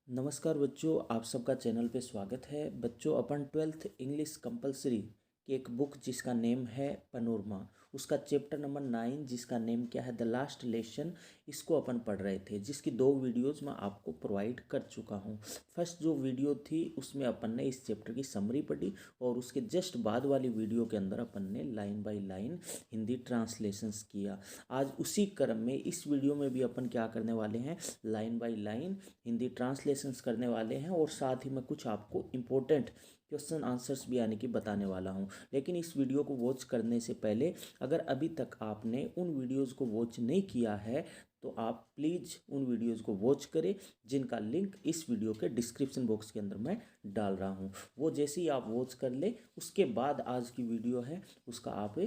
नमस्कार बच्चों, आप सबका चैनल पे स्वागत है। बच्चों, अपन 12th इंग्लिश कंपलसरी की एक बुक जिसका नेम है पनोरमा, उसका चैप्टर नंबर 9 जिसका नेम क्या है द लास्ट लेसन, इसको अपन पढ़ रहे थे, जिसकी 2 वीडियोस मैं आपको प्रोवाइड कर चुका हूँ। फर्स्ट जो वीडियो थी उसमें अपन ने इस चैप्टर की समरी पढ़ी और उसके जस्ट बाद वाली वीडियो के अंदर अपन ने line by line Hindi translations किया। आज उसी क्रम में इस वीडियो में भी अपन क्या करने वाले हैं, line by line Hindi translations करने वाले हैं और साथ ही मैं कुछ आपको इम्पोर्टेंट क्वेश्चन आंसर्स भी यानी कि बताने वाला हूं। लेकिन इस वीडियो को वॉच करने से पहले अगर अभी तक आपने उन वीडियोस को वॉच नहीं किया है तो आप प्लीज़ उन वीडियोस को वॉच करें, जिनका लिंक इस वीडियो के डिस्क्रिप्शन बॉक्स के अंदर मैं डाल रहा हूं। वो जैसे ही आप वॉच कर ले उसके बाद आज की वीडियो है उसका आप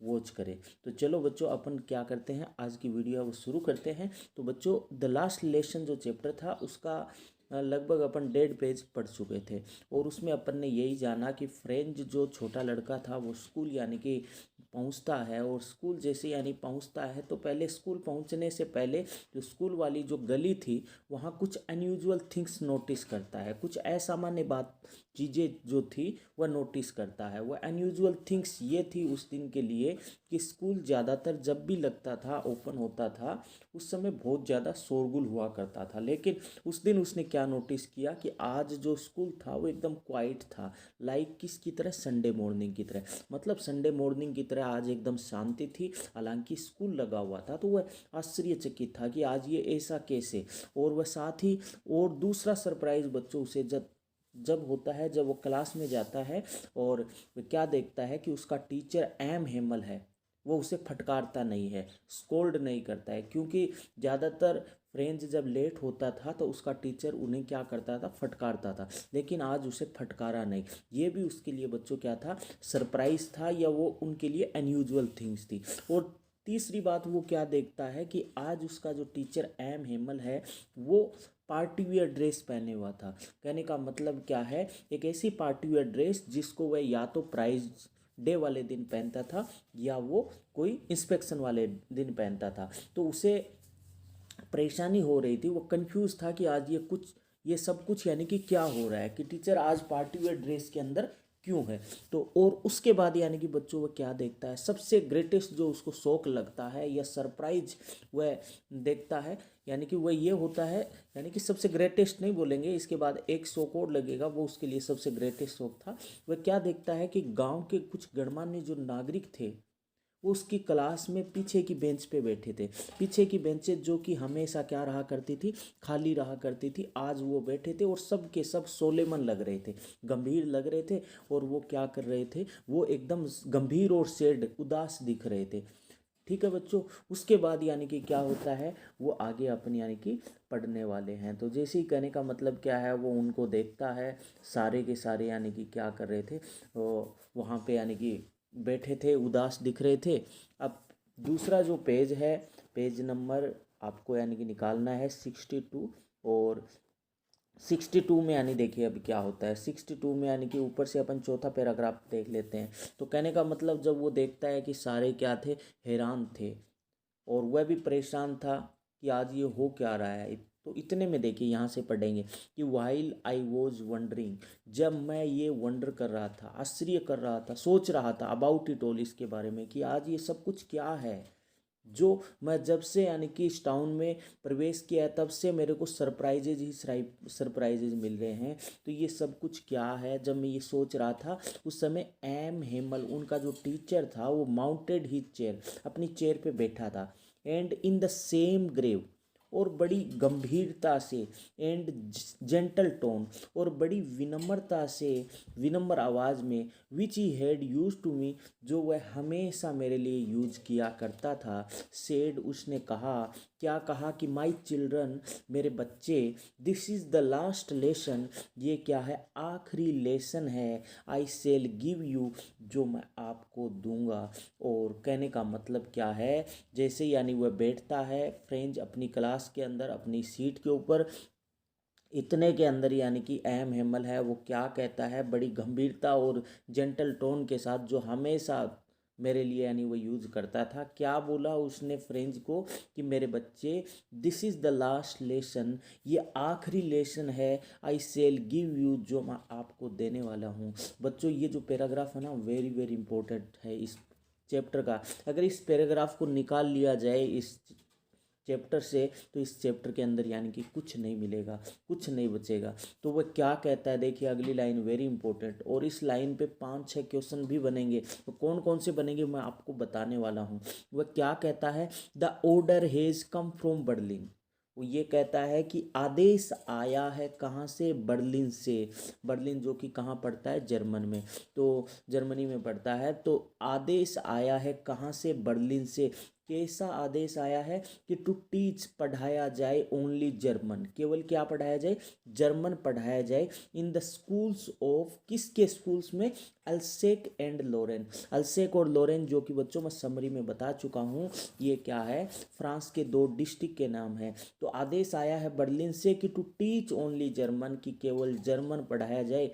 वॉच करें। तो चलो बच्चों, अपन क्या करते हैं, आज की वीडियो वो शुरू करते हैं। तो बच्चों, द लास्ट लेसन जो चैप्टर था उसका लगभग अपन 1.5 पेज पढ़ चुके थे और उसमें अपन ने यही जाना कि फ्रेंच जो छोटा लड़का था वो स्कूल यानी कि पहुंचता है और स्कूल जैसे यानी पहुंचता है तो पहले स्कूल पहुंचने से पहले जो स्कूल वाली जो गली थी वहाँ कुछ अनयूजुअल थिंग्स नोटिस करता है। कुछ असामान्य बात चीज़ें जो थी वह नोटिस करता है। वह अनयूजुअल थिंग्स ये थी उस दिन के लिए कि स्कूल ज़्यादातर जब भी लगता था, ओपन होता था, उस समय बहुत ज़्यादा शोरगुल हुआ करता था। लेकिन उस दिन उसने क्या नोटिस किया कि आज जो स्कूल था वो एकदम क्वाइट था, लाइक किसकी तरह, संडे मॉर्निंग की तरह। मतलब संडे मॉर्निंग की तरह आज एकदम शांति थी, हालांकि स्कूल लगा हुआ था। तो वह आश्चर्यचकित था कि आज ये ऐसा कैसे। और वह साथ ही और दूसरा सरप्राइज बच्चों उसे जब जब होता है, जब वो क्लास में जाता है और वह क्या देखता है कि उसका टीचर एम हेमल है, वो उसे फटकारता नहीं है, स्कोल्ड नहीं करता है। क्योंकि ज़्यादातर फ्रेंच जब लेट होता था तो उसका टीचर उन्हें क्या करता था, फटकारता था। लेकिन आज उसे फटकारा नहीं। ये भी उसके लिए बच्चों क्या था, सरप्राइज था, या वो उनके लिए अनयूजुअल थिंग्स थी। और तीसरी बात वो क्या देखता है कि आज उसका जो टीचर एम हेमल है वो पार्टी वियर ड्रेस पहने हुआ था। कहने का मतलब क्या है, एक ऐसी पार्टी वियर ड्रेस जिसको वह या तो प्राइज डे वाले दिन पहनता था या वो कोई इंस्पेक्शन वाले दिन पहनता था। तो उसे परेशानी हो रही थी, वो कंफ्यूज था कि आज ये सब कुछ यानी कि क्या हो रहा है कि टीचर आज पार्टी वेयर ड्रेस के अंदर क्यों है। तो और उसके बाद यानी कि बच्चों वो क्या देखता है, सबसे ग्रेटेस्ट जो उसको शौक लगता है या सरप्राइज वह देखता है, यानी कि वह ये होता है, यानी कि सबसे ग्रेटेस्ट नहीं बोलेंगे, इसके बाद एक शौक और लगेगा, वो उसके लिए सबसे ग्रेटेस्ट शौक था। वह क्या देखता है कि गांव के कुछ गणमान्य जो नागरिक थे वो उसकी क्लास में पीछे की बेंच पे बैठे थे। पीछे की बेंचेज जो कि हमेशा क्या रहा करती थी, खाली रहा करती थी, आज वो बैठे थे और सब के सब सोलेमन लग रहे थे, गंभीर लग रहे थे। और वो क्या कर रहे थे, वो एकदम गंभीर और सैड, उदास दिख रहे थे। ठीक है बच्चों, उसके बाद यानी कि क्या होता है, वो आगे अपनी यानी कि पढ़ने वाले हैं। तो जैसे ही कहने का मतलब क्या है, वो उनको देखता है, सारे के सारे यानी कि क्या कर रहे थे, वो वहाँ पे यानी कि बैठे थे, उदास दिख रहे थे। अब दूसरा जो पेज है, पेज नंबर आपको यानी कि निकालना है 62। और 62 में यानी देखिए अभी क्या होता है, 62 में यानी कि ऊपर से अपन चौथा पैराग्राफ देख लेते हैं। तो कहने का मतलब जब वो देखता है कि सारे क्या थे, हैरान थे और वह भी परेशान था कि आज ये हो क्या रहा है। तो इतने में देखिए यहाँ से पढ़ेंगे कि वाइल आई वॉज वंडरिंग, जब मैं ये वंडर कर रहा था, आश्चर्य कर रहा था, सोच रहा था, अबाउट इट ऑल, इसके बारे में कि आज ये सब कुछ क्या है, जो मैं जब से यानी कि इस टाउन में प्रवेश किया है तब से मेरे को सरप्राइजेज ही सरप्राइजेज मिल रहे हैं। तो ये सब कुछ क्या है, जब मैं ये सोच रहा था उस समय एम हेमल उनका जो टीचर था वो माउंटेड ही चेयर, अपनी चेयर पे बैठा था, and in the same grave, और बड़ी गंभीरता से, एंड जेंटल टोन, और बड़ी विनम्रता से, विनम्र आवाज़ में, which he had used to me, जो वह हमेशा मेरे लिए यूज किया करता था, सेड, उसने कहा, क्या कहा कि माई चिल्ड्रन, मेरे बच्चे, this is the last lesson, ये क्या है, आखिरी लेसन है, आई सेल गिव यू, जो मैं आपको दूंगा। और कहने का मतलब क्या है, जैसे यानी वह बैठता है फ्रेंच अपनी क्लास के अंदर अपनी सीट के ऊपर, इतने के अंदर यानी कि एम हेमल है वो क्या कहता है, बड़ी गंभीरता और जेंटल टोन के साथ, जो हमेशा मेरे लिए यानी वो यूज़ करता था। क्या बोला उसने फ्रेंच को कि मेरे बच्चे, this is the last lesson, ये आखिरी लेसन है, आई सेल गिव यू, जो मैं आपको देने वाला हूँ। बच्चों ये जो पैराग्राफ है ना, वेरी वेरी इंपॉर्टेंट है इस चैप्टर का। अगर इस पैराग्राफ को निकाल लिया जाए इस चैप्टर से, तो इस चैप्टर के अंदर यानी कि कुछ नहीं मिलेगा, कुछ नहीं बचेगा। तो वह क्या कहता है, देखिए अगली लाइन वेरी इंपॉर्टेंट, और इस लाइन पे 5-6 क्वेश्चन भी बनेंगे। तो कौन कौन से बनेंगे मैं आपको बताने वाला हूँ। वह क्या कहता है, the order has come from Berlin. वो ये कहता है कि आदेश आया है कहाँ से, बर्लिन से। बर्लिन जो कि कहाँ पड़ता है, जर्मन में, तो जर्मनी में पड़ता है। तो आदेश आया है कहाँ से, बर्लिन से। कैसा आदेश आया है कि टू टीच, पढ़ाया जाए, ओनली जर्मन, केवल क्या पढ़ाया जाए, जर्मन पढ़ाया जाए, इन द स्कूल्स ऑफ, किसके स्कूल्स में, अल्सेक एंड लोरेन। अल्सेक और लोरेन जो कि बच्चों मैं समरी में बता चुका हूँ, ये क्या है, फ्रांस के 2 डिस्ट्रिक्ट के नाम है। तो आदेश आया है बर्लिन से कि टू टीच ओनली जर्मन, कि केवल जर्मन पढ़ाया जाए,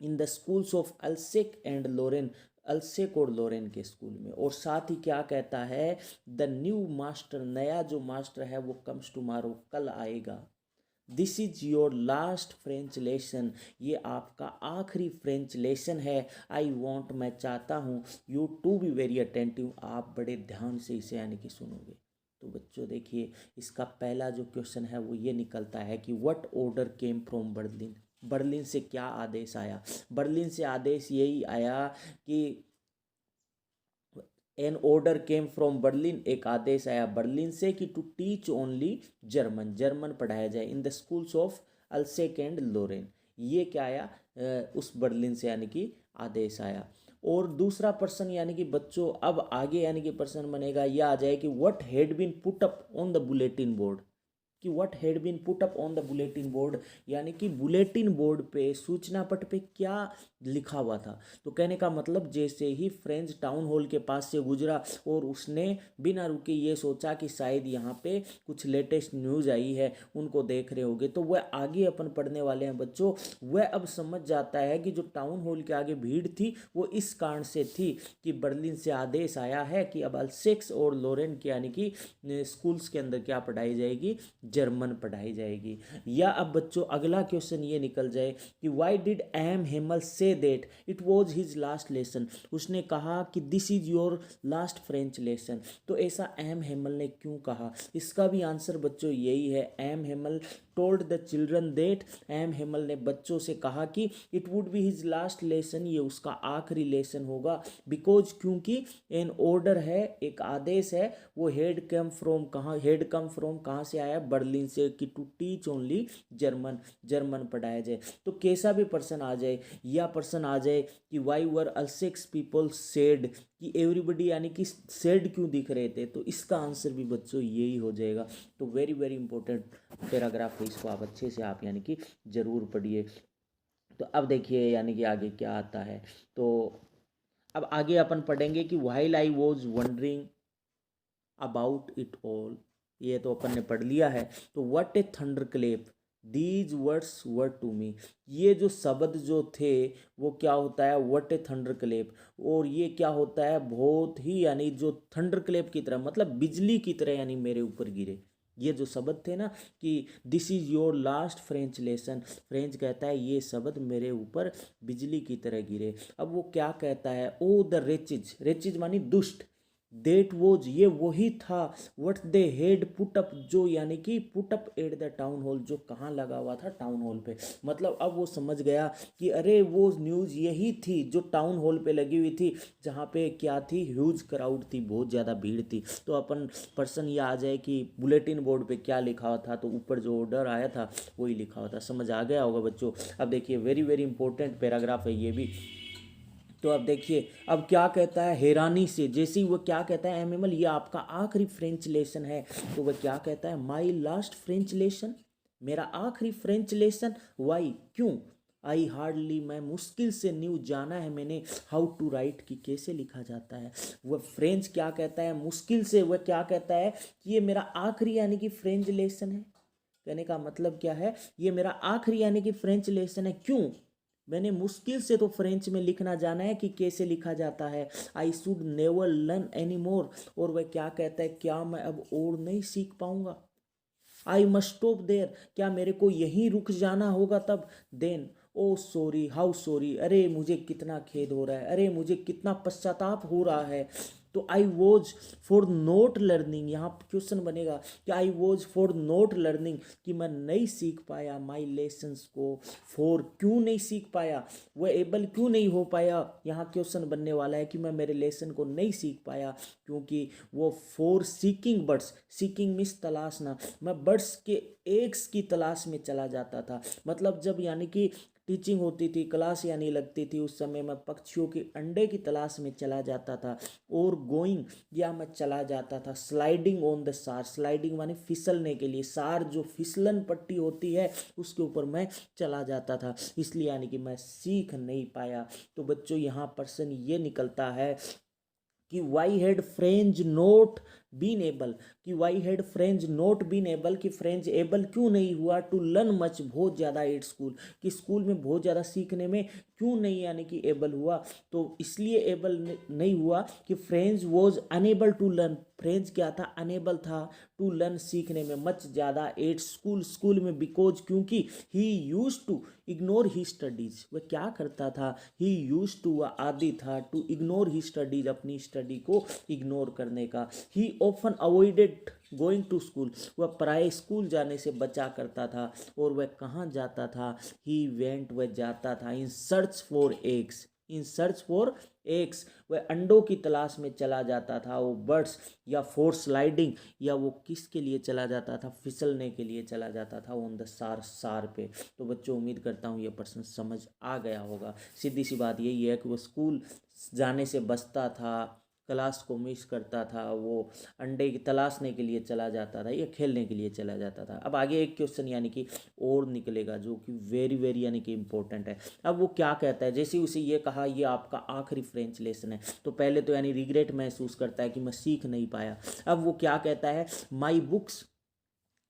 in the schools of Alsace and Lorraine, Alsace और लोरेन के स्कूल में। और साथ ही क्या कहता है, द न्यू मास्टर, नया जो मास्टर है वो कम्स टुमारो, कल आएगा। This is your last French lesson, ये आपका आखिरी फ्रेंच लेसन है। आई वॉन्ट, मैं चाहता हूँ, you to be very attentive, आप बड़े ध्यान से इसे यानी कि सुनोगे। तो बच्चों देखिए, इसका पहला जो क्वेश्चन है वो ये निकलता है कि what order came from Berlin. Berlin से क्या आदेश आया, बर्लिन से आदेश यही आया कि an order came from Berlin, एक आदेश आया बर्लिन से कि to teach only German, German पढ़ाया जाए, in the schools of Alsace and Lorraine. ये क्या आया, उस बर्लिन से यानी कि आदेश आया। और दूसरा प्रश्न यानी कि बच्चों अब आगे यानी कि प्रश्न बनेगा, यह आ जाए कि what had been put up on the bulletin board, कि what had been put up on the bulletin board, यानी कि बुलेटिन बोर्ड पे, सूचना पट पे क्या लिखा हुआ था। तो कहने का मतलब, जैसे ही फ्रेंच टाउन हॉल के पास से गुजरा और उसने बिना रुके ये सोचा कि शायद यहाँ पे कुछ लेटेस्ट न्यूज़ आई है, उनको देख रहे होंगे, तो वह आगे अपन पढ़ने वाले हैं बच्चों। वह अब समझ जाता है कि जो टाउन हॉल के आगे भीड़ थी वो इस कारण से थी कि बर्लिन से आदेश आया है कि अब अल्सेक्स और लोरेन के यानी कि स्कूल्स के अंदर क्या पढ़ाई जाएगी, जर्मन पढ़ाई जाएगी। या अब बच्चों अगला क्वेश्चन ये निकल जाए कि why did M Hamel say that it was his last lesson. उसने कहा कि this is your last French lesson. तो ऐसा एम हेमल ने क्यों कहा, इसका भी आंसर बच्चों यही है। M Hamel told the children that, M Hamel ने बच्चों से कहा कि it would be his last lesson, ये उसका आखिरी लेसन होगा। बिकॉज, क्योंकि एन ऑर्डर है, एक आदेश है, वो हेड कम फ्रॉम, कहाँ हेड कम फ्रॉम, कहाँ से आया, बर्लिन से, कि to teach only German, German पढ़ाया जाए। तो कैसा भी पर्सन आ जाए, या पर्सन आ जाए कि वाई वर अल्सेक्स पीपल सेड, कि एवरीबडी यानी कि सेड क्यों दिख रहे थे, तो इसका आंसर भी बच्चों यही हो जाएगा। तो वेरी वेरी इंपॉर्टेंट पैराग्राफ है, इसको आप अच्छे से आप यानी कि जरूर पढ़िए। तो अब देखिए यानी कि आगे क्या आता है। तो अब आगे अपन पढ़ेंगे कि while I was wondering about it all, ये तो अपन ने पढ़ लिया है। तो what a thunder clap, these words were to me, ये जो शब्द जो थे वो क्या होता है, व्हाट ए थंडर क्लेप। और ये क्या होता है, बहुत ही यानी जो थंडर क्लेप की तरह, मतलब बिजली की तरह यानी मेरे ऊपर गिरे। ये जो शब्द थे ना कि this is your last French lesson, French कहता है ये शब्द मेरे ऊपर बिजली की तरह गिरे। अब वो क्या कहता है, ओ द रेचिज, रेचिज मानी दुष्ट, देट वोज, ये वही था, what they head put up, जो यानी कि put up at the town hall, जो कहाँ लगा हुआ था, टाउन हॉल पे। मतलब अब वो समझ गया कि अरे वो न्यूज़ यही थी जो टाउन हॉल पे लगी हुई थी, जहाँ पे क्या थी, ह्यूज क्राउड थी, बहुत ज़्यादा भीड़ थी। तो अपन पर्सन ये आ जाए कि बुलेटिन बोर्ड पे क्या लिखा हुआ था, तो ऊपर जो ऑर्डर आया था वही लिखा हुआ था। समझ आ गया होगा बच्चों। अब देखिए वेरी वेरी इंपॉर्टेंट पैराग्राफ है ये भी। तो अब देखिए अब क्या कहता है, हैरानी से, जैसे ही वो क्या कहता है, एम ये आपका आखिरी फ्रेंच लेसन है, तो वह क्या कहता है, माई लास्ट फ्रेंच लेसन, मेरा आखिरी फ्रेंच लेसन, वाई, क्यों, आई हार्डली, मैं मुश्किल से न्यू, जाना है मैंने, हाउ टू राइट, कि कैसे लिखा जाता है। वह फ्रेंच क्या कहता है, मुश्किल से, वह क्या कहता है कि ये मेरा आखिरी यानी कि फ्रेंच लेसन है। कहने का मतलब क्या है, ये मेरा आखिरी यानी कि फ्रेंच लेसन है, क्यों, मैंने मुश्किल से तो फ्रेंच में लिखना जाना है कि कैसे लिखा जाता है। आई should never learn any more. और वह क्या कहता है, क्या मैं अब और नहीं सीख पाऊंगा। आई मस्ट स्टॉप देयर, क्या मेरे को यहीं रुक जाना होगा तब। Then oh sorry, how sorry, अरे मुझे कितना खेद हो रहा है, अरे मुझे कितना पश्चाताप हो रहा है। तो I was for not learning, यहाँ क्वेश्चन बनेगा कि I was for not learning, कि मैं नहीं सीख पाया माई लेसन्स को। फॉर क्यों नहीं सीख पाया, वह एबल क्यों नहीं हो पाया, यहाँ क्वेश्चन बनने वाला है कि मैं मेरे लेसन को नहीं सीख पाया क्योंकि वो for seeking birds, seeking means तलाशना, मैं बर्ड्स के एग्स की तलाश में चला जाता था। मतलब जब यानी कि टीचिंग होती थी, क्लास यानी लगती थी, उस समय मैं पक्षियों के अंडे की तलाश में चला जाता था। और गोइंग, या मैं चला जाता था स्लाइडिंग ऑन द सार, स्लाइडिंग माने फिसलने के लिए, सार जो फिसलन पट्टी होती है उसके ऊपर मैं चला जाता था, इसलिए यानी कि मैं सीख नहीं पाया। तो बच्चों यहाँ पर्सन ये निकलता है कि why had French not been able, कि why had French not been able, कि फ्रेंच एबल क्यों नहीं हुआ टू लर्न मच, बहुत ज़्यादा एट स्कूल, कि स्कूल में बहुत ज़्यादा सीखने में क्यों नहीं यानी कि एबल हुआ। तो इसलिए एबल नहीं हुआ कि French was unable to learn, French क्या था, अनेबल था टू लर्न, सीखने में मच ज़्यादा एट स्कूल, स्कूल में, बिकॉज क्योंकि he used to ignore he studies, वह क्या करता था, ही यूज टू, वह आदि था, टू इग्नोर ही स्टडीज, अपनी स्टडी को इग्नोर करने का। He often avoided going to school, वह प्राय स्कूल जाने से बचा करता था। और वह कहाँ जाता था, ही वेंट, वह जाता था in search for eggs, in search for eggs, वह अंडों की तलाश में चला जाता था। वो बर्ड्स या फॉर स्लाइडिंग, या वो किसके लिए चला जाता था, फिसलने के लिए चला जाता था ऑन द सार, सार पे। तो बच्चों उम्मीद करता हूँ ये प्रश्न समझ आ गया होगा। सीधी सी बात यही है कि वो स्कूल जाने से बचता था, क्लास को मिस करता था, वो अंडे की तलाशने के लिए चला जाता था या खेलने के लिए चला जाता था। अब आगे एक क्वेश्चन यानी कि और निकलेगा जो कि वेरी वेरी यानी कि इम्पोर्टेंट है। अब वो क्या कहता है, जैसे उसे ये कहा ये आपका आखिरी फ्रेंच लेसन है, तो पहले तो यानी रिग्रेट महसूस करता है कि मैं सीख नहीं पाया। अब वो क्या कहता है, माई बुक्स,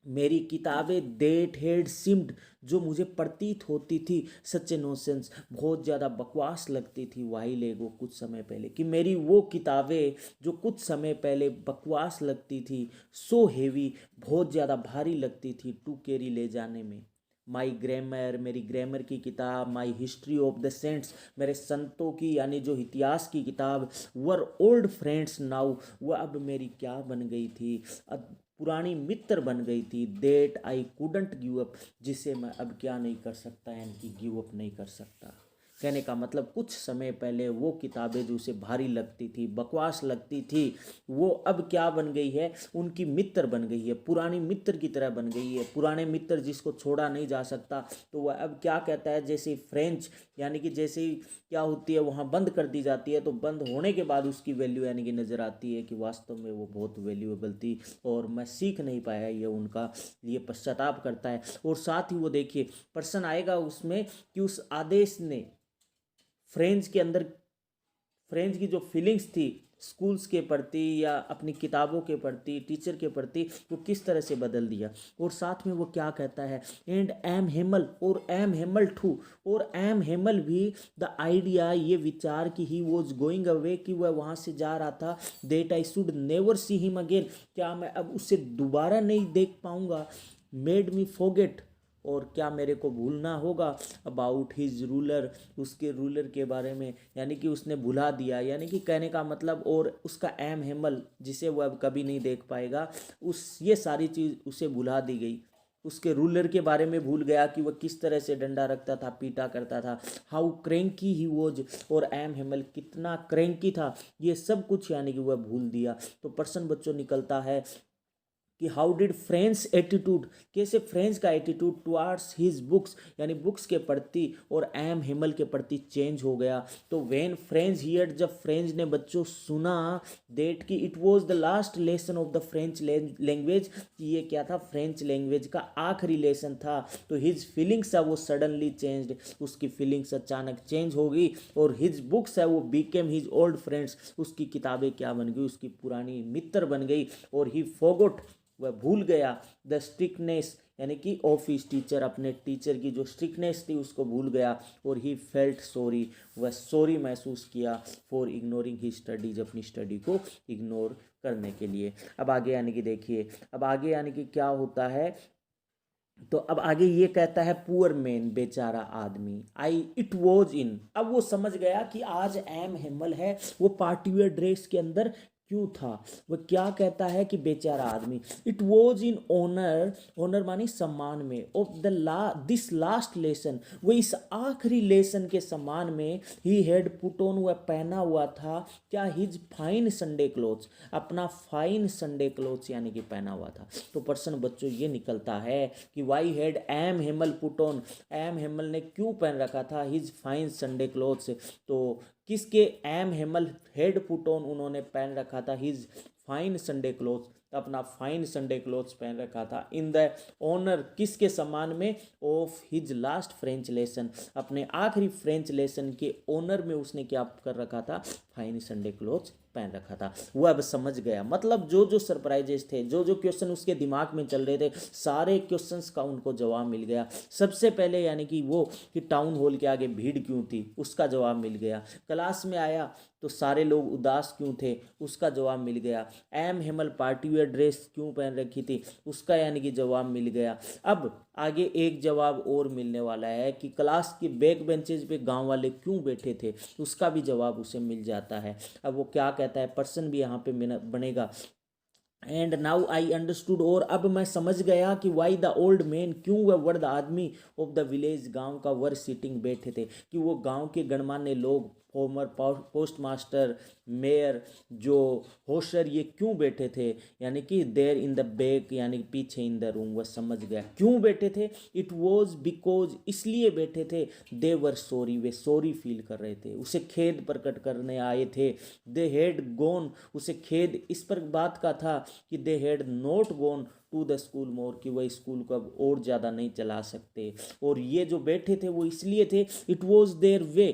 मेरी किताबें, डेट हेड सिम्ड, जो मुझे प्रतीत होती थी, सच ए नॉनसेंस, बहुत ज़्यादा बकवास लगती थी, वाही लेगो, कुछ समय पहले, कि मेरी वो किताबें जो कुछ समय पहले बकवास लगती थी, सो हेवी, बहुत ज़्यादा भारी लगती थी, टू कैरी, ले जाने में। माई ग्रामर, मेरी ग्रामर की किताब, माई हिस्ट्री ऑफ द सेंट्स, मेरे संतों की यानी जो इतिहास की किताब, वर ओल्ड फ्रेंड्स नाउ, वह अब मेरी क्या बन गई थी, अब पुरानी मित्र बन गई थी। That I couldn't give up, जिसे मैं अब क्या नहीं कर सकता, यानी कि गिव अप नहीं कर सकता। कहने का मतलब कुछ समय पहले वो किताबें जो उसे भारी लगती थी, बकवास लगती थी, वो अब क्या बन गई है, उनकी मित्र बन गई है, पुरानी मित्र की तरह बन गई है, पुराने मित्र जिसको छोड़ा नहीं जा सकता। तो वह अब क्या कहता है, जैसे फ्रेंच यानी कि जैसे ही क्या होती है वहाँ बंद कर दी जाती है, तो बंद होने के बाद उसकी वैल्यू यानी कि नज़र आती है कि वास्तव में वो बहुत वैल्यूएबल थी और मैं सीख नहीं पाया, ये उनका लिए पश्चाताप करता है। और साथ ही वो देखिए प्रश्न आएगा उसमें कि उस आदेश ने फ्रेंच के अंदर, फ्रेंच की जो फीलिंग्स थी स्कूल्स के प्रति या अपनी किताबों के प्रति, टीचर के प्रति, वो किस तरह से बदल दिया। और साथ में वो क्या कहता है, एंड एम हेमल, और एम हेमल टू, और एम हेमल भी द आइडिया, ये विचार कि ही वॉज गोइंग अवे, कि वह वहाँ से जा रहा था, that I should never see him again, क्या मैं अब उससे दोबारा नहीं देख पाऊँगा, मेड मी फोगेट, और क्या मेरे को भूलना होगा, अबाउट हिज रूलर, उसके रूलर के बारे में, यानी कि उसने भुला दिया, यानी कि कहने का मतलब, और उसका एम हेमल जिसे वह अब कभी नहीं देख पाएगा, उस ये सारी चीज़ उसे भुला दी गई। उसके रूलर के बारे में भूल गया कि वह किस तरह से डंडा रखता था, पीटा करता था, हाउ क्रैंकी ही वॉज, और एम हेमल कितना क्रैंकी था, ये सब कुछ यानी कि वह भूल दिया। तो प्रश्न बच्चों निकलता है कि हाउ डिड फ्रेंच एटीट्यूड, कैसे फ्रेंच का एटीट्यूड टुवार्ड्स हिज बुक्स, यानी बुक्स के प्रति और एम हिमल के प्रति चेंज हो गया। तो व्हेन फ्रेंच हियर, जब फ्रेंच ने बच्चों सुना, देट कि it was the last lesson of the French language, कि ये क्या था, फ्रेंच लैंग्वेज का आखिरी लेसन था, तो हिज फीलिंग्स है वो सडनली चेंज्ड, उसकी फीलिंग्स अचानक चेंज हो गई, और हिज बुक्स है वो बिकेम हिज ओल्ड फ्रेंड्स, उसकी किताबें क्या बन गई, उसकी पुरानी मित्र बन गई, और ही फॉरगॉट, वह भूल गया। द स्ट्रिक्टनेस यानी कि ऑफिस टीचर, अपने टीचर की जो स्ट्रिक्टनेस थी उसको भूल गया। और ही फेल्ट सॉरी, वह सॉरी महसूस किया फॉर इग्नोरिंग ही स्टडीज, अपनी स्टडी को इग्नोर करने के लिए। अब आगे यानी कि देखिए, अब आगे यानी कि क्या होता है, तो अब आगे ये कहता है पुअर मैन, बेचारा आदमी, आई इट वॉज इन, अब वो समझ गया कि आज एम हेमल है वो पार्टी वेयर ड्रेस के अंदर क्यों था। वो क्या कहता है कि बेचारा आदमी, it was in honour, honour मानी सम्मान में, of the this last lesson, वो इस आखिरी लेसन के सम्मान में, ही हैड पुट ऑन, वह पहना हुआ था क्या, हिज फाइन संडे क्लोथ्स, अपना फाइन संडे क्लोथ्स यानी कि पहना हुआ था। तो प्रश्न बच्चों ये निकलता है कि why had M Hamel put on, M Hamel ने क्यों पहन रखा था हिज फाइन संडे क्लोथ्स, तो किसके M Hemal head put on, उन्होंने पहन रखा था हिज फाइन संडे क्लोथ्स, अपना फाइन संडे क्लोथ्स पहन रखा था, इन द ऑनर, किसके सम्मान में, of his last French lesson, अपने आखिरी फ्रेंच लेसन के ऑनर में उसने क्या कर रखा था, फाइन संडे क्लोथ्स पहन रखा था। वो अब समझ गया, मतलब जो जो सरप्राइजेस थे, जो जो क्वेश्चन उसके दिमाग में चल रहे थे, सारे क्वेश्चंस का उनको जवाब मिल गया। सबसे पहले यानी कि वो कि टाउन हॉल के आगे भीड़ क्यों थी, उसका जवाब मिल गया। क्लास में आया तो सारे लोग उदास क्यों थे, उसका जवाब मिल गया। M Hemal party wear dress क्यों पहन रखी थी, उसका यानी कि जवाब मिल गया। अब आगे एक जवाब और मिलने वाला है कि क्लास के बैक बेंचेज पे गांव वाले क्यों बैठे थे, उसका भी जवाब उसे मिल जाता है। अब वो क्या कहता है, पर्सन भी यहाँ पे बनेगा, एंड नाउ आई अंडरस्टूड, और अब मैं समझ गया कि वाई द ओल्ड मैन, क्यों वह वृद्ध आदमी, ऑफ द विलेज, गांव का, वर सिटिंग बैठे थे, कि वो गांव के गणमान्य लोग, फॉर्मर पोस्ट मास्टर, मेयर, जो होशर, ये क्यों बैठे थे, यानी कि देर इन द बैक यानी कि पीछे, इन द रूम, वह समझ गया क्यों बैठे थे। इट वॉज बिकॉज, इसलिए बैठे थे, दे वर सॉरी, वे सॉरी फील कर रहे थे, उसे खेद प्रकट करने आए थे। दे हैड गॉन, उसे खेद इस पर बात का था कि they had not gone to the school more, कि वह स्कूल को अब और ज़्यादा नहीं चला सकते। और ये जो बैठे थे वो इसलिए थे, इट वॉज देयर वे,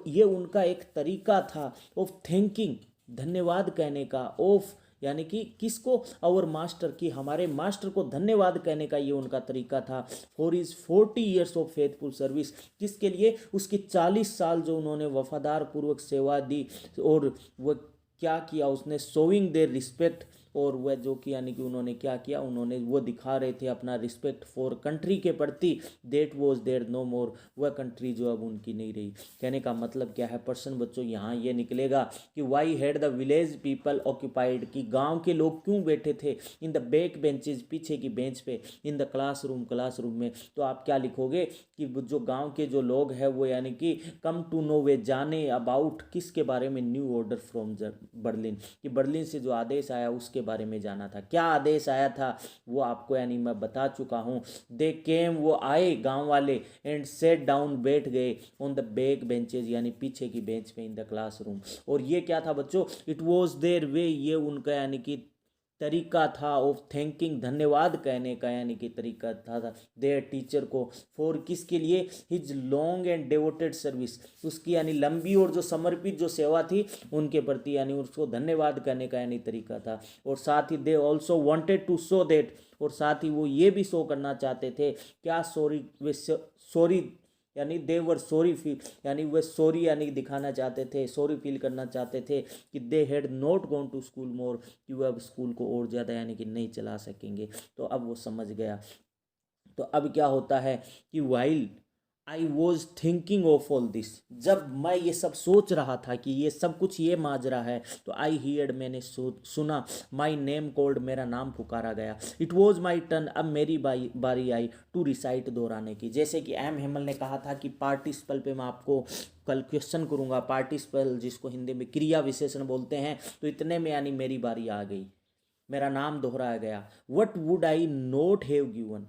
ये उनका एक तरीका था, ऑफ थिंकिंग, धन्यवाद कहने का, ऑफ यानी कि किसको, आवर मास्टर, की हमारे मास्टर को धन्यवाद कहने का ये उनका तरीका था। For is 40 years of faithful service, किसके लिए, उसकी 40 साल जो उन्होंने वफादार पूर्वक सेवा दी। और वह क्या किया उसने, शोइंग देयर रिस्पेक्ट, और वह जो कि यानी कि उन्होंने क्या किया, उन्होंने वो दिखा रहे थे अपना रिस्पेक्ट फॉर कंट्री के प्रति, देट वॉज देयर नो मोर, वह कंट्री जो अब उनकी नहीं रही। कहने का मतलब क्या है प्रश्न बच्चों, यहाँ ये निकलेगा कि why had the village people occupied, कि गांव के लोग क्यों बैठे थे, इन द बैक बेंचेज, पीछे की बेंच पे, इन द क्लासरूम, क्लासरूम में। तो आप क्या लिखोगे कि जो गाँव के जो लोग हैं वो यानी कि कम टू नो, वे जाने, अबाउट, किसके बारे में, न्यू ऑर्डर फ्रॉम बर्लिन, कि बर्लिन से जो आदेश आया उसके बारे में जाना था। क्या आदेश आया था वो आपको यानी मैं बता चुका हूँ। दे केम, वो आए गांव वाले, एंड सेट डाउन, बैठ गए, ऑन द बैक बेंचेज यानी पीछे की बेंच पे, इन द क्लासरूम। और ये क्या था बच्चों, इट वॉज देयर वे, ये उनका यानी कि तरीका था, ऑफ थिंकिंग, धन्यवाद कहने का यानी कि तरीका था देयर टीचर को, फॉर किसके लिए, his long and devoted service, उसकी यानी लंबी और जो समर्पित जो सेवा थी उनके प्रति, यानी उसको धन्यवाद कहने का यानी तरीका था। और साथ ही they also wanted to show that, और साथ ही वो ये भी शो करना चाहते थे क्या, सॉरी, वे सॉरी यानी दे वर सॉरी फील, यानी वह सॉरी यानी दिखाना चाहते थे, सॉरी फील करना चाहते थे कि they had not gone to school more, कि वह अब स्कूल को और ज़्यादा यानी कि नहीं चला सकेंगे। तो अब वो समझ गया। तो अब क्या होता है कि while I was thinking of all this, जब मैं ये सब सोच रहा था कि ये सब कुछ ये माजरा है, तो आई हियर्ड, मैंने सुना, माई नेम कॉल्ड, मेरा नाम पुकारा गया। इट वॉज माई टर्न, अब मेरी बारी आई, टू रिसाइट, दोहराने की। जैसे कि एम हेमल ने कहा था कि पार्टिसिपल पे मैं आपको कल क्वेश्चन करूंगा, पार्टिसिपल जिसको हिंदी में क्रिया विशेषण बोलते हैं, तो इतने में यानी मेरी बारी आ गई, मेरा नाम दोहराया गया। What would I note have given,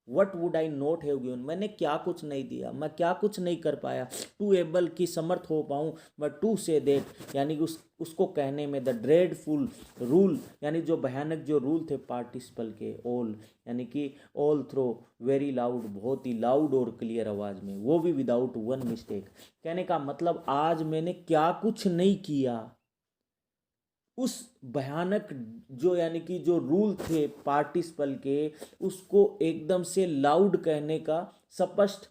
what would I note have given, मैंने क्या कुछ नहीं दिया, मैं क्या कुछ नहीं कर पाया, टू एबल, की समर्थ हो पाऊँ, बट टू से देट, यानी कि उसको कहने में, द ड्रेडफुल रूल, यानी जो भयानक जो रूल थे पार्टिसिपल के, ऑल यानी कि ऑल थ्रो, वेरी लाउड, बहुत ही लाउड और क्लियर आवाज़ में, वो भी विदाउट वन मिस्टेक। कहने का मतलब आज मैंने क्या कुछ नहीं किया, उस भयानक जो यानी कि जो रूल थे पार्टिसिपल के, उसको एकदम से लाउड कहने का, स्पष्ट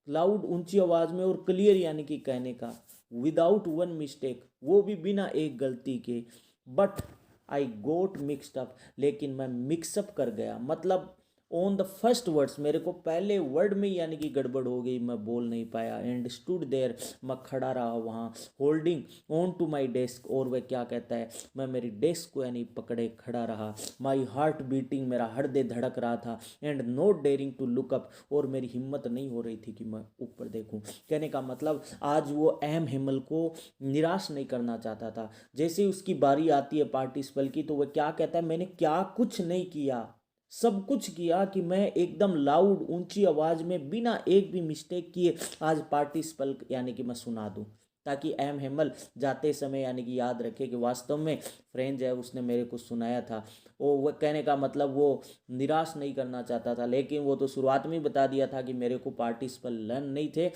लाउड ऊंची आवाज में और क्लियर यानी कि कहने का, विदाउट वन मिस्टेक, वो भी बिना एक गलती के। But I got mixed up, लेकिन मैं मिक्सअप कर गया, मतलब ऑन द फर्स्ट वर्ड्स, मेरे को पहले वर्ड में यानी कि गड़बड़ हो गई, मैं बोल नहीं पाया। एंड स्टूड देयर, मैं खड़ा रहा वहाँ, holding on to my desk, और वह क्या कहता है, मैं मेरी डेस्क को यानी पकड़े खड़ा रहा। माई हार्ट बीटिंग, मेरा हृदय धड़क रहा था। And not daring to look up, और मेरी हिम्मत नहीं हो रही थी कि मैं ऊपर देखूं। कहने का मतलब आज वो एम हिमल को निराश नहीं करना चाहता था। जैसे ही उसकी बारी आती है पार्टिसिपल की, तो वह क्या कहता है, मैंने क्या कुछ नहीं किया, सब कुछ किया कि मैं एकदम लाउड ऊंची आवाज में बिना एक भी मिस्टेक किए आज पार्टिसिपल यानी कि मैं सुना दूं, ताकि एम हेमल जाते समय यानी कि याद रखे कि वास्तव में फ्रेंड है उसने मेरे को सुनाया था। वो कहने का मतलब वो निराश नहीं करना चाहता था, लेकिन वो तो शुरुआत में ही बता दिया था कि मेरे को पार्टिसिपल लर्न नहीं थे,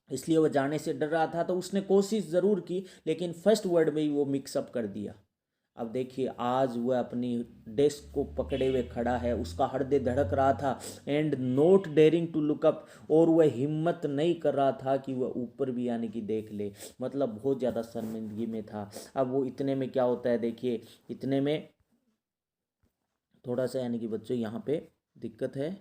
इसलिए वो जाने से डर रहा था। तो उसने कोशिश ज़रूर की, लेकिन फर्स्ट वर्ड में ही वो मिक्सअप कर दिया। अब देखिए आज वह अपनी डेस्क को पकड़े हुए खड़ा है, उसका हृदय धड़क रहा था। And not daring to look up, और वह हिम्मत नहीं कर रहा था कि वह ऊपर भी यानी कि देख ले, मतलब बहुत ज़्यादा शर्मिंदगी में था। अब वो इतने में क्या होता है, देखिए इतने में थोड़ा सा यानी कि बच्चों यहाँ पे दिक्कत है।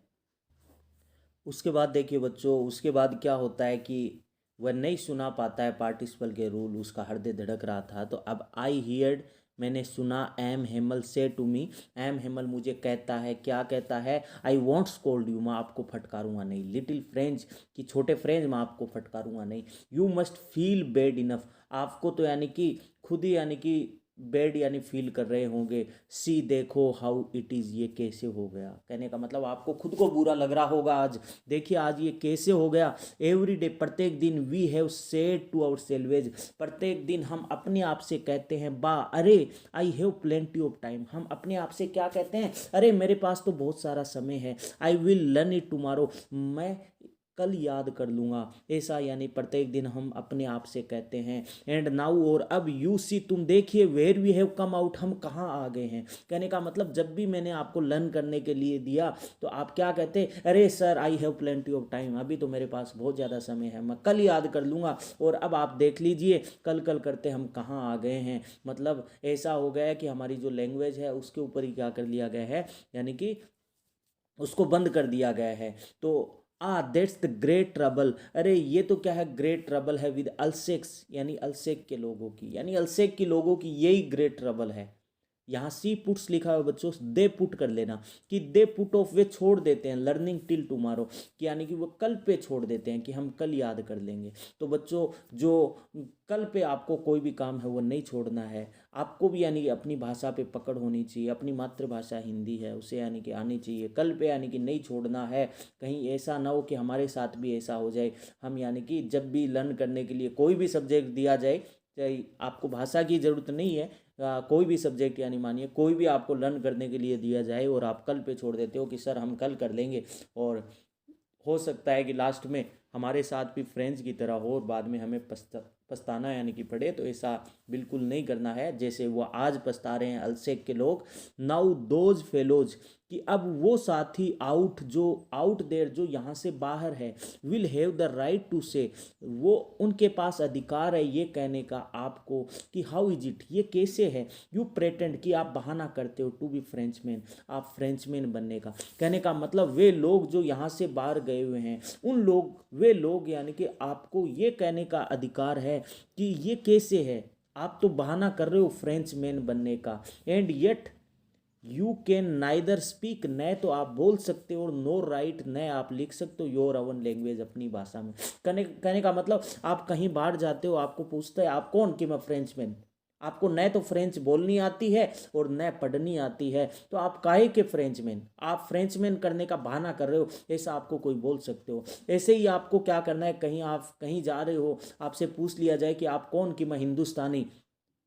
उसके बाद देखिए बच्चों, उसके बाद क्या होता है कि वह नहीं सुना पाता है पार्टिसिपल के रूल, उसका हृदय धड़क रहा था। तो अब आई हियर्ड, मैंने सुना, एम हेमल से टू मी, एम हेमल मुझे कहता है, क्या कहता है, आई वॉन्ट स्कोल्ड यू, मैं आपको फटकारूंगा नहीं, लिटिल फ्रेंच, कि छोटे फ्रेंच, मैं आपको फटकारूंगा नहीं। You must feel bed enough, आपको तो यानी कि खुद ही यानी कि बैड यानी फील कर रहे होंगे। सी देखो हाउ इट इज़, ये कैसे हो गया, कहने का मतलब आपको खुद को बुरा लग रहा होगा आज, देखिए आज ये कैसे हो गया। एवरी डे, प्रत्येक दिन, we have said to ourselves, प्रत्येक दिन हम अपने आप से कहते हैं, बा अरे, I have plenty of time, हम अपने आप से क्या कहते हैं, अरे मेरे पास तो बहुत सारा समय है। I will learn it tomorrow, मैं कल याद कर लूँगा, ऐसा यानी प्रत्येक दिन हम अपने आप से कहते हैं। एंड नाउ, और अब, यू सी, तुम देखिए, where we have come out, हम कहाँ आ गए हैं। कहने का मतलब जब भी मैंने आपको लर्न करने के लिए दिया तो आप क्या कहते, अरे sir I have plenty of time, अभी तो मेरे पास बहुत ज़्यादा समय है, मैं कल याद कर लूँगा। और अब आप देख लीजिए कल कल करते हम कहाँ आ गए हैं। मतलब ऐसा हो गया है कि हमारी जो लैंग्वेज है उसके ऊपर ही क्या कर लिया गया है, यानी कि उसको बंद कर दिया गया है। तो दैट्स द ग्रेट ट्रबल, अरे ये तो क्या है, ग्रेट ट्रबल है विद अल्सेक्स, यानी अल्सेक के लोगों की, यानी अल्सेक के लोगों की यही ग्रेट ट्रबल है। यहाँ सी पुट्स लिखा हुआ बच्चों, दे पुट कर लेना, कि दे पुट ऑफ, वे छोड़ देते हैं, लर्निंग टिल टुमारो, कि यानी कि वो कल पे छोड़ देते हैं कि हम कल याद कर लेंगे। तो बच्चों जो कल पे आपको कोई भी काम है वो नहीं छोड़ना है, आपको भी यानी कि अपनी भाषा पे पकड़ होनी चाहिए, अपनी मातृभाषा हिंदी है उसे यानी कि आनी चाहिए, कल पे यानी कि नहीं छोड़ना है। कहीं ऐसा ना हो कि हमारे साथ भी ऐसा हो जाए, हम यानी कि जब भी लर्न करने के लिए कोई भी सब्जेक्ट दिया जाए, चाहे आपको भाषा की ज़रूरत नहीं है, कोई भी सब्जेक्ट यानी मानिए कोई भी आपको लर्न करने के लिए दिया जाए और आप कल पे छोड़ देते हो कि सर हम कल कर लेंगे, और हो सकता है कि लास्ट में हमारे साथ भी फ्रेंड्स की तरह हो और बाद में हमें पछताना यानी कि पड़े, तो ऐसा बिल्कुल नहीं करना है जैसे वो आज पछता रहे हैं अल्सेक के लोग। नाउ दोज फेलोज, कि अब वो साथी आउट, जो आउट देर, जो यहाँ से बाहर है, will have the right to say, वो उनके पास अधिकार है ये कहने का आपको कि हाउ इज इट, ये कैसे है, यू प्रेटेंड, कि आप बहाना करते हो, टू बी फ्रेंचमैन, आप फ्रेंचमैन बनने का। कहने का मतलब वे लोग जो यहाँ से बाहर गए हुए हैं, उन लोग, वे लोग यानी कि आपको ये कहने का अधिकार है कि ये कैसे है, आप तो बहाना कर रहे हो फ्रेंचमैन बनने का। And yet you can neither speak, न तो आप बोल सकते हो, नो राइट, न आप लिख सकते हो, योर ओवन लैंग्वेज, अपनी भाषा में। कहने का मतलब आप कहीं बाहर जाते हो, आपको पूछता है आप कौन, कि मैं फ्रेंचमैन, आपको न तो फ्रेंच बोलनी आती है और न पढ़नी आती है, तो आप काहे के फ्रेंचमैन, आप फ्रेंचमैन करने का बहाना कर रहे हो, ऐसा आपको कोई बोल सकते हो। ऐसे ही आपको क्या करना है, कहीं आप कहीं जा रहे हो, आपसे पूछ लिया जाए कि आप कौन, कि मैं हिंदुस्तानी,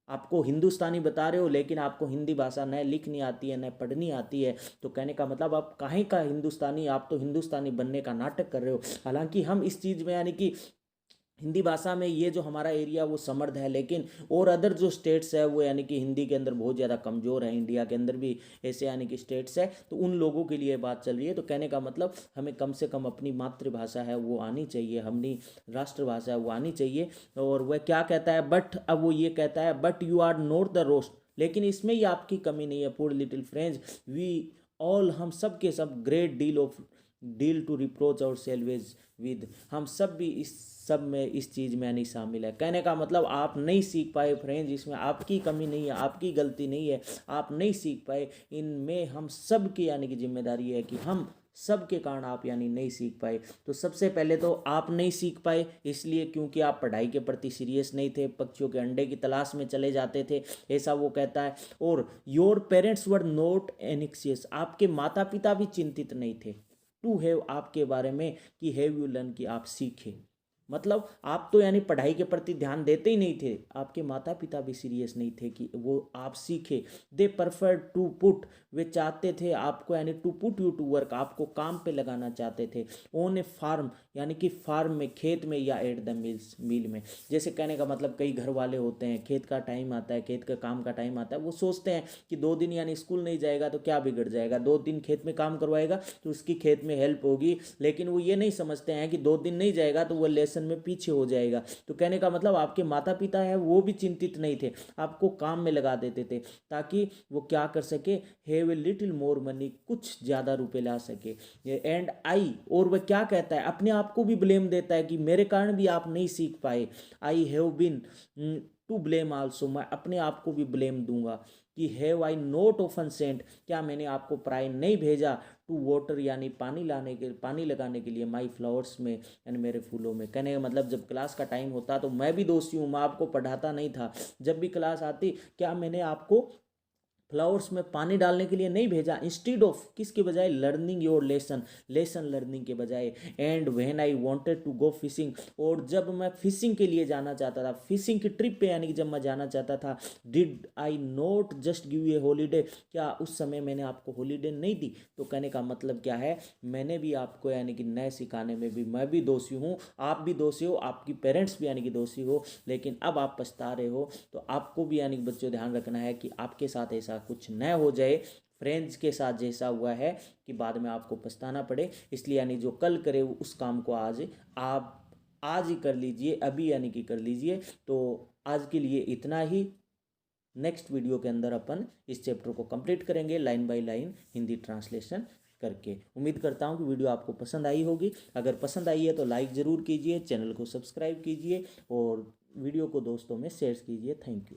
आपको हिंदुस्तानी बता रहे हो लेकिन आपको हिंदी भाषा न लिखनी आती है न पढ़नी आती है, तो कहने का मतलब आप काहे का हिंदुस्तानी, आप तो हिंदुस्तानी बनने का नाटक कर रहे हो। हालांकि हम इस चीज़ में यानी कि हिंदी भाषा में ये जो हमारा एरिया वो समृद्ध है, लेकिन और अदर जो स्टेट्स है वो यानी कि हिंदी के अंदर बहुत ज़्यादा कमज़ोर है। इंडिया के अंदर भी ऐसे यानी कि स्टेट्स है, तो उन लोगों के लिए बात चल रही है। तो कहने का मतलब हमें कम से कम अपनी मातृभाषा है वो आनी चाहिए, अपनी राष्ट्रभाषा है वो आनी चाहिए। और वह क्या कहता है, बट अब वो ये कहता है but you are not the roast, लेकिन इसमें ही आपकी कमी नहीं है। Poor little friends we all, हम सब के सब great deal of deal to reproach ourselves with, हम सब भी इस सब में इस चीज़ में नहीं शामिल है। कहने का मतलब आप नहीं सीख पाए फ्रेंड्स, इसमें आपकी कमी नहीं है, आपकी गलती नहीं है, आप नहीं सीख पाए, इनमें हम सब की यानी कि जिम्मेदारी है कि हम सब के कारण आप यानी नहीं सीख पाए। तो सबसे पहले तो आप नहीं सीख पाए इसलिए क्योंकि आप पढ़ाई के प्रति सीरियस नहीं थे, पक्षियों के अंडे की तलाश में चले जाते थे, ऐसा वो कहता है। और योर पेरेंट्स वर नॉट एनिक्सियस, आपके माता पिता भी चिंतित नहीं थे टू हैव, आपके बारे में, कि हैव यू लर्न, कि आप सीखे। मतलब आप तो यानी पढ़ाई के प्रति ध्यान देते ही नहीं थे, आपके माता पिता भी सीरियस नहीं थे कि वो आप सीखे। दे प्रेफर टू पुट, वे चाहते थे आपको यानी to put you to work, आपको काम पे लगाना चाहते थे। ओन ए फार्म, यानी कि फार्म में, खेत में, या एट द मिल्स, मिल में। जैसे कहने का मतलब कई घर वाले होते हैं, खेत का टाइम आता है, खेत का काम का टाइम आता है, वो सोचते हैं कि 2 दिन यानी स्कूल नहीं जाएगा तो क्या बिगड़ जाएगा, 2 दिन खेत में काम करवाएगा तो उसकी खेत में हेल्प होगी। लेकिन वो ये नहीं समझते हैं कि 2 दिन नहीं जाएगा तो वो लेसन में पीछे हो जाएगा। तो कहने का मतलब आपके माता पिता है वो भी चिंतित नहीं थे, आपको काम में लगा देते थे ताकि वो क्या कर सके, have a little more money, कुछ ज़्यादा रुपए ला सके। एंड आई, और वह क्या कहता है, अपने आप को भी ब्लेम देता है कि मेरे कारण भी आप नहीं सीख पाए। I have been to blame also, मैं अपने आप को भी ब्लेम दूंगा कि have I not often sent, क्या मैंने आपको प्राय नहीं भेजा, टू वाटर यानी पानी लाने के, पानी लगाने के लिए, माई फ्लावर्स में यानी मेरे फूलों में। कहने का मतलब जब क्लास का टाइम होता तो मैं भी दोषी हूँ, मैं आपको पढ़ाता नहीं था। जब भी क्लास आती, क्या मैंने आपको फ्लावर्स में पानी डालने के लिए नहीं भेजा, इंस्टीड ऑफ, किसके बजाय, learning your lesson, lesson learning के बजाय। And when I wanted to go fishing, और जब मैं फिशिंग के लिए जाना चाहता था, फिशिंग की ट्रिप पे यानी कि जब मैं जाना चाहता था, did I not just give a holiday, क्या उस समय मैंने आपको हॉलीडे नहीं दी। तो कहने का मतलब क्या है, मैंने भी आपको यानी कि नए सिखाने में भी मैं भी दोषी हूँ, आप भी दोषी हो, आपकी पेरेंट्स भी यानी कि दोषी हो, लेकिन अब आप पछता रहे हो। तो आपको भी यानी कि बच्चों ध्यान रखना है कि आपके साथ ऐसा कुछ न हो जाए, फ्रेंड्स के साथ जैसा हुआ है कि बाद में आपको पछताना पड़े। इसलिए यानी जो कल करे उस काम को आज आप आज ही कर लीजिए, अभी यानी कि कर लीजिए। तो आज के लिए इतना ही। नेक्स्ट वीडियो के अंदर अपन इस चैप्टर को कंप्लीट करेंगे line by line Hindi translation करके। उम्मीद करता हूँ कि वीडियो आपको पसंद आई होगी। अगर पसंद आई है तो लाइक ज़रूर कीजिए, चैनल को सब्सक्राइब कीजिए और वीडियो को दोस्तों में शेयर कीजिए। Thank you.